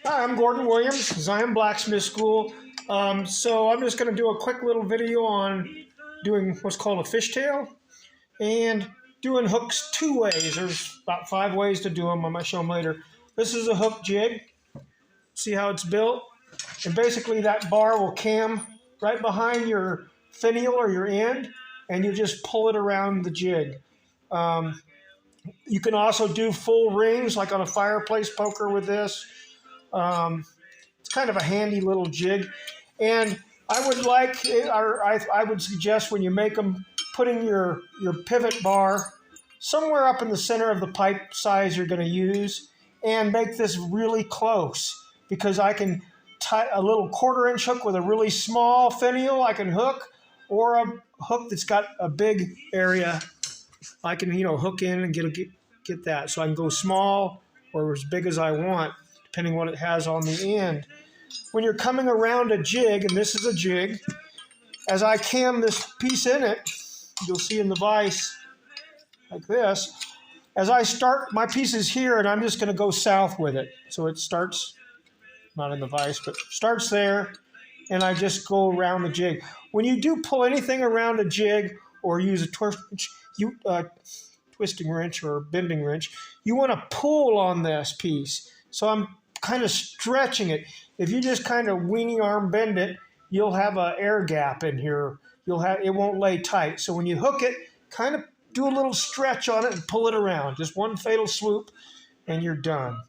Hi, I'm Gordon Williams, Zion Blacksmith School. So I'm just going to do a quick little video on doing what's called a fishtail and doing hooks two ways. There's about 5 ways to do them. I might show them later. This is a hook jig. See how it's built? And basically that bar will cam right behind your finial or your end, and you just pull it around the jig. You can also do full rings like on a fireplace poker with this. It's kind of a handy little jig, and I would suggest when you make them, putting your pivot bar somewhere up in the center of the pipe size you're going to use, and make this really close, because I can tie a little 1/4-inch hook with a really small finial I can hook, or a hook that's got a big area I can hook in and get that, so I can go small or as big as I want, depending what it has on the end. When you're coming around a jig, and this is a jig, as I cam this piece in it, you'll see in the vise like this, as I start, my piece is here, and I'm just going to go south with it. So it starts, not in the vise, but starts there, and I just go around the jig. When you do pull anything around a jig or use a twisting wrench or bending wrench, you want to pull on this piece. So I'm kind of stretching it. If you just kind of weenie arm bend it, you'll have an air gap in here. It won't lay tight. So when you hook it, kind of do a little stretch on it and pull it around. Just one fatal swoop, and you're done.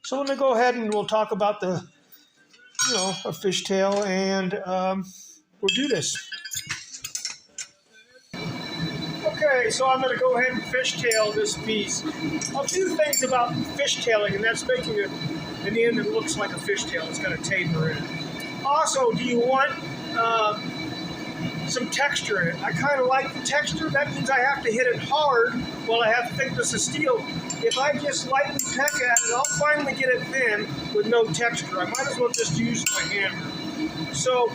So let me go ahead and we'll talk about a fishtail, and we'll do this. Okay, so I'm going to go ahead and fishtail this piece. A few things about fishtailing, and that's making an end that looks like a fishtail. It's got a taper in it. Also, do you want some texture in it? I kind of like the texture. That means I have to hit it hard while I have thickness of steel. If I just lightly peck at it, I'll finally get it thin with no texture. I might as well just use my hammer. So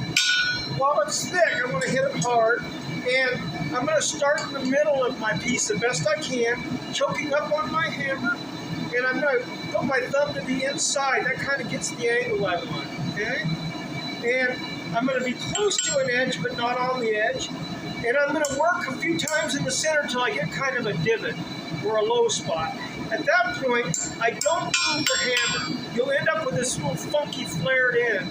while it's thick, I'm going to hit it hard, and I'm going to start in the middle of my piece the best I can, choking up on my hammer, and I'm going to put my thumb to the inside. That kind of gets the angle I want, okay? And I'm going to be close to an edge, but not on the edge. And I'm going to work a few times in the center until I get kind of a divot or a low spot. At that point, I don't move the hammer. You'll end up with this little funky flared end.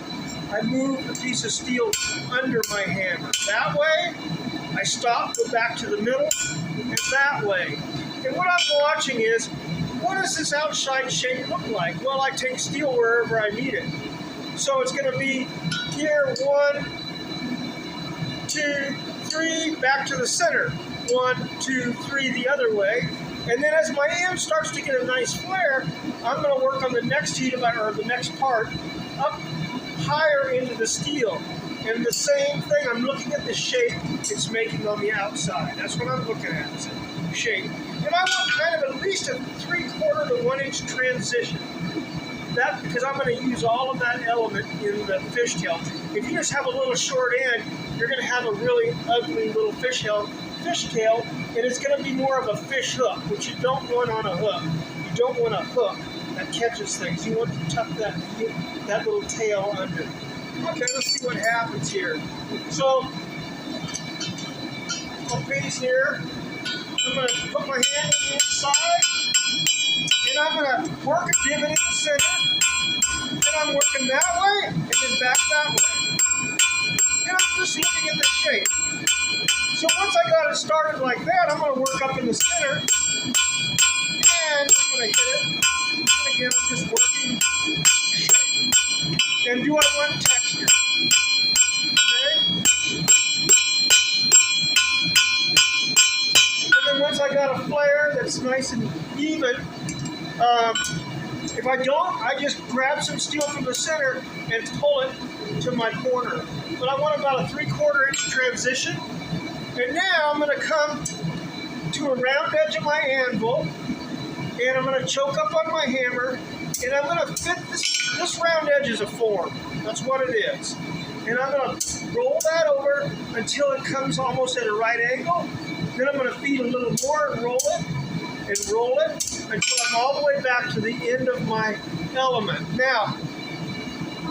I move the piece of steel under my hammer. That way, I stop, go back to the middle, and that way. And what I'm watching is, what does this outside shape look like? Well, I take steel wherever I need it. So it's going to be here, 1, 2, 3, back to the center. 1, 2, 3 the other way. And then as my end starts to get a nice flare, I'm going to work on the next heat or the next part up higher into the steel. And the same thing, I'm looking at the shape it's making on the outside. That's what I'm looking at, is the shape. And I want kind of at least a 3/4 to 1 inch transition. That, because I'm going to use all of that element in the fishtail. If you just have a little short end, you're going to have a really ugly little fishtail, and it's going to be more of a fish hook, which you don't want on a hook. You don't want a hook that catches things. You want to tuck that little tail under. Okay, let's see what happens here. So, a piece here. I'm going to put my hand on the inside, and I'm going to work a divot in the center, and I'm working that way, and then back that way. And I'm just looking at the shape. So once I got it started like that, I'm going to work up in the center, and I'm going to hit it. And again, I'm just working the shape. And do I want texture? Okay? And then once I got a flare that's nice and even, if I don't, I just grab some steel from the center and pull it to my corner. But I want about a 3/4 inch transition. And now I'm going to come to a round edge of my anvil, and I'm going to choke up on my hammer, and I'm going to fit this round edge is a form. That's what it is. And I'm going to roll that over until it comes almost at a right angle. Then I'm going to feed a little more and roll it until I'm all the way back to the end of my element. Now,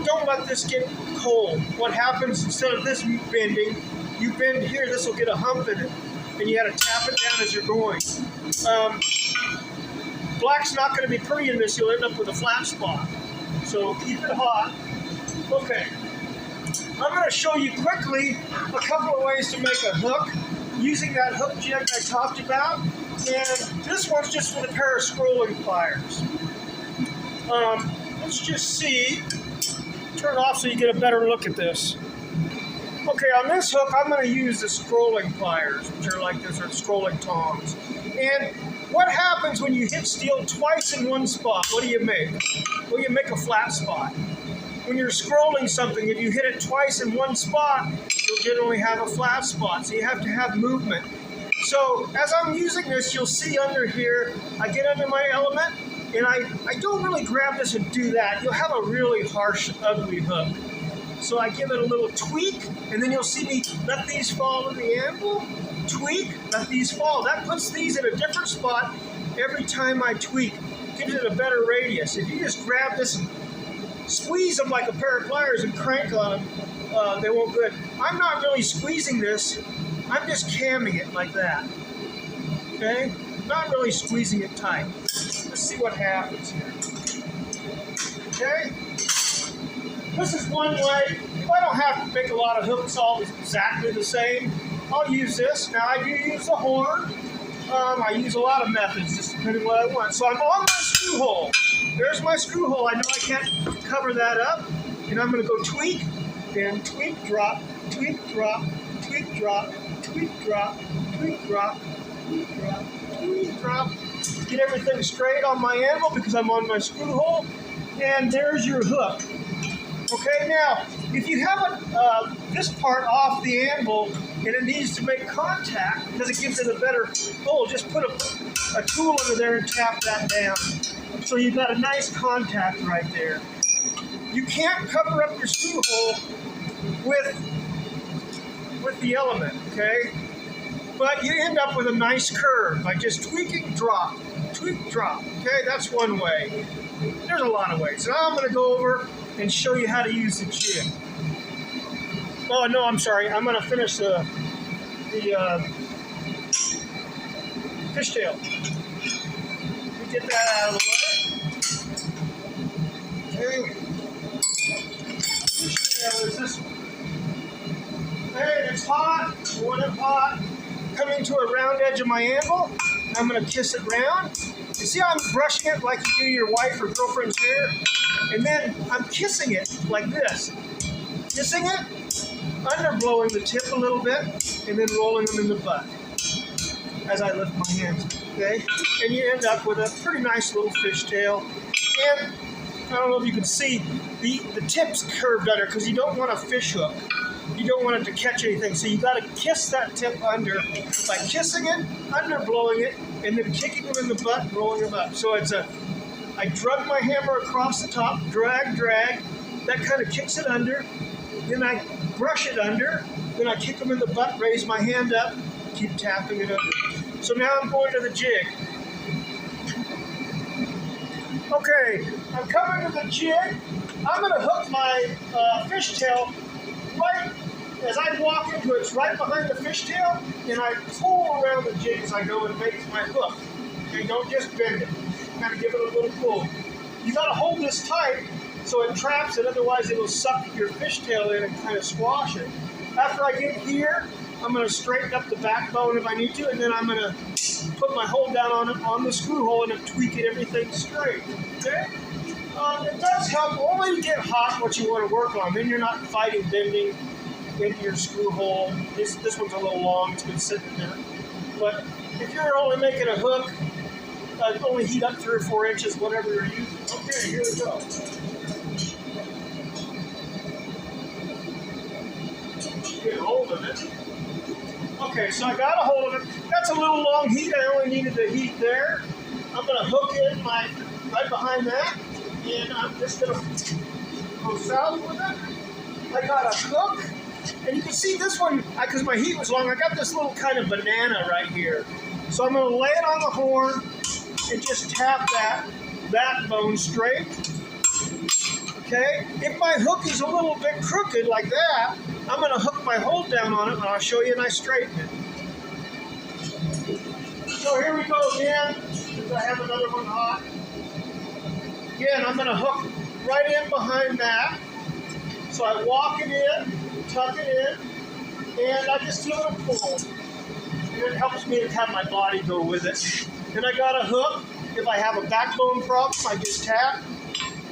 don't let this get cold. What happens, instead of this bending, you bend here, this will get a hump in it. And you got to tap it down as you're going. Black's not going to be pretty in this. You'll end up with a flat spot. So keep it hot. Okay. I'm going to show you quickly a couple of ways to make a hook using that hook jig I talked about. And this one's just with a pair of scrolling pliers. Let's just see. Turn it off so you get a better look at this. Okay, on this hook, I'm going to use the scrolling pliers, which are like this, or scrolling tongs. And what happens when you hit steel twice in one spot? What do you make? Well, you make a flat spot. When you're scrolling something, if you hit it twice in one spot, you'll generally have a flat spot. So you have to have movement. So as I'm using this, you'll see under here, I get under my element, and I don't really grab this and do that. You'll have a really harsh, ugly hook. So I give it a little tweak, and then you'll see me let these fall in the anvil, tweak, let these fall. That puts these in a different spot every time I tweak. Gives it a better radius. If you just grab this and squeeze them like a pair of pliers and crank on them, they won't good. I'm not really squeezing this. I'm just camming it like that. Okay? Not really squeezing it tight. Let's see what happens here. Okay? This is one way. If I don't have to make a lot of hooks all exactly the same, I'll use this. Now I do use the horn. I use a lot of methods, just depending what I want. So I'm on my screw hole. There's my screw hole. I know I can't cover that up. And I'm going to go tweak, then tweak, drop, tweak, drop, tweak, drop, tweak, drop, tweak, drop, tweak, drop, tweak, drop. Get everything straight on my anvil because I'm on my screw hole. And there's your hook. Okay, now, if you have this part off the anvil and it needs to make contact because it gives it a better hold, just put a tool under there and tap that down. So you've got a nice contact right there. You can't cover up your screw hole with the element, okay? But you end up with a nice curve by just tweaking, drop, tweak, drop. Okay, that's one way. There's a lot of ways. Now I'm going to go over and show you how to use the jig. Oh, no, I'm sorry. I'm going to finish the fishtail. Let me get that out of the way. Okay. Fishtail is this one. Okay, it's hot. I want it hot. Coming to a round edge of my anvil. I'm going to kiss it round. You see how I'm brushing it like you do your wife or girlfriend's hair? And then I'm kissing it like this. Kissing it, underblowing the tip a little bit, and then rolling them in the butt as I lift my hands, okay? And you end up with a pretty nice little fishtail. And I don't know if you can see, the tip's curved under because you don't want a fish hook. You don't want it to catch anything, so you got to kiss that tip under by kissing it, underblowing it, and then kicking them in the butt and rolling them up. So it's I drug my hammer across the top, drag, drag. That kind of kicks it under. Then I brush it under. Then I kick them in the butt, raise my hand up, keep tapping it under. So now I'm going to the jig. Okay, I'm coming to the jig. I'm going to hook my fishtail right as I walk into it. It's right behind the fishtail, and I pull around the jig as I go and make my hook. Okay, don't just bend it. Kind of give it a little pull. You got to hold this tight so it traps it, otherwise it'll suck your fishtail in and kind of squash it. After I get here, I'm going to straighten up the backbone if I need to, and then I'm going to put my hold down on the screw hole and tweak it everything straight. Okay? It does help only to get hot what you want to work on. Then you're not fighting bending into your screw hole. This one's a little long. It's been sitting there. But if you're only making a hook, only heat up 3 or 4 inches, whatever you're using. Okay, here we go. Get a hold of it. Okay, so I got a hold of it. That's a little long heat. I only needed the heat there. I'm going to hook it right behind that. And I'm just going to go south with it. I got a hook. And you can see this one, because my heat was long, I got this little kind of banana right here. So I'm going to lay it on the horn and just tap that bone straight. Okay, if my hook is a little bit crooked like that, I'm going to hook my hold down on it, and I'll show you, and I straighten it. So here we go again, because I have another one hot. Again, I'm going to hook right in behind that. So I walk it in, tuck it in, and I just do a little pull. And it helps me to have my body go with it. And I got a hook. If I have a backbone problem, I just tap.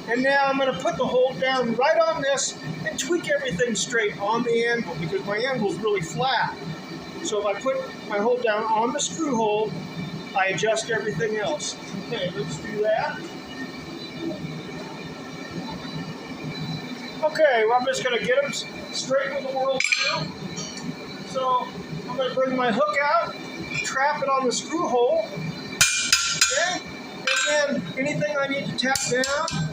And now I'm going to put the hold down right on this and tweak everything straight on the anvil, because my anvil is really flat. So if I put my hold down on the screw hole, I adjust everything else. Okay, let's do that. Okay, well, I'm just going to get them straight with the world now. So I'm going to bring my hook out, trap it on the screw hole, okay? And then anything I need to tap down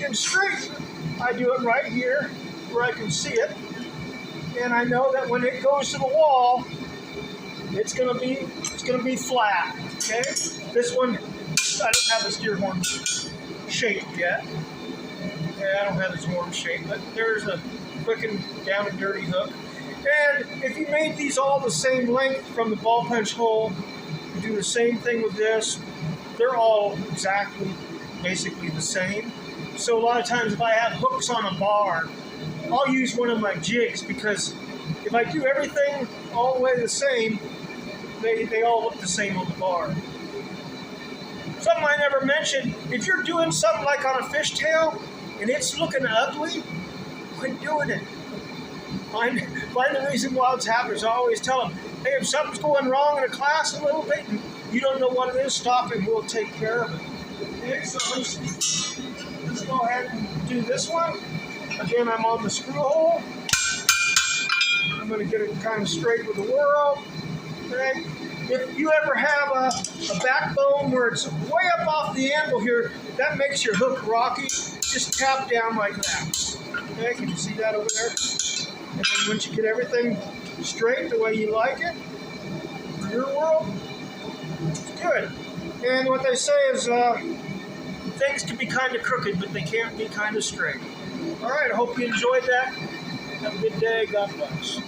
and straighten, I do it right here where I can see it. And I know that when it goes to the wall, it's going to be flat, okay? This one, I don't have the steer horn shaped yet. Okay, I don't have this horn shape, but there's a quick and down and dirty hook. And if you made these all the same length from the ball punch hole, you do the same thing with this. They're all exactly, basically the same. So a lot of times if I have hooks on a bar, I'll use one of my jigs, because if I do everything all the way the same, they all look the same on the bar. Something I never mentioned, if you're doing something like on a fishtail and it's looking ugly, quit doing it. Find the reason why it's happening. I always tell them, hey, if something's going wrong in a class a little bit and you don't know what it is, stop and we'll take care of it. Okay, so let's go ahead and do this one. Again, I'm on the screw hole. I'm going to get it kind of straight with the whirl. Okay. If you ever have a backbone where it's way up off the anvil here, that makes your hook rocky. Just tap down like that. Okay, can you see that over there? And then once you get everything straight the way you like it, for your world, it's good. And what they say is things can be kind of crooked, but they can't be kind of straight. All right, I hope you enjoyed that. Have a good day. God bless.